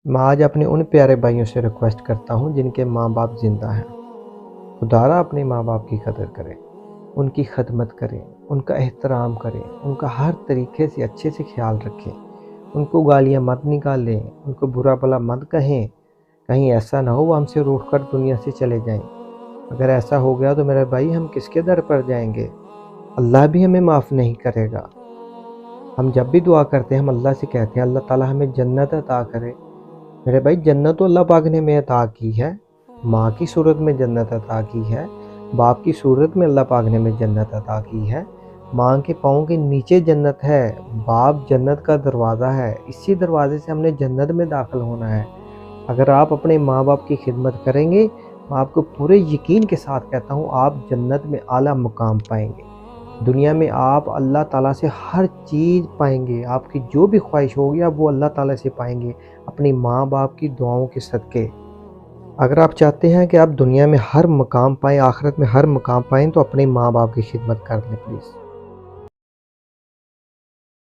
मैं आज अपने उन प्यारे भाइयों से रिक्वेस्ट करता हूँ जिनके माँ बाप ज़िंदा हैं। खुदारा अपने माँ बाप की कदर करें, उनकी खदमत करें, उनका एहतराम करें, उनका हर तरीके से अच्छे से ख्याल रखें। उनको गालियाँ मत निकालें, उनको बुरा भला मत कहें। कहीं ऐसा ना हो वो हमसे रूठ कर दुनिया से चले जाएं। अगर ऐसा हो गया तो मेरे भाई हम किसके दर पर जाएंगे? अल्लाह भी हमें माफ़ नहीं करेगा। हम जब भी दुआ करते हैं हम अल्लाह से कहते हैं अल्लाह ताला हमें जन्नत अता करे। मेरे भाई जन्नत तो अल्लाह पाक ने हमें अता की है। माँ की सूरत में जन्नत अता की है, बाप की सूरत में अल्लाह पाक ने हमें जन्नत अता की है। माँ के पाँव के नीचे जन्नत है, बाप जन्नत का दरवाज़ा है। इसी दरवाज़े से हमने जन्नत में दाखिल होना है। अगर आप अपने माँ बाप की खिदमत करेंगे, मैं आपको पूरे यकीन के साथ कहता हूँ आप जन्नत में आला मुकाम पाएंगे। दुनिया में आप अल्लाह ताला से हर चीज़ पाएंगे, आपकी जो भी ख्वाहिश होगी आप वो अल्लाह ताला से पाएंगे, अपनी माँ बाप की दुआओं के सदक़े। अगर आप चाहते हैं कि आप दुनिया में हर मुकाम पाएँ, आखिरत में हर मुकाम पाएँ, तो अपने माँ बाप की खिदमत कर लें प्लीज़।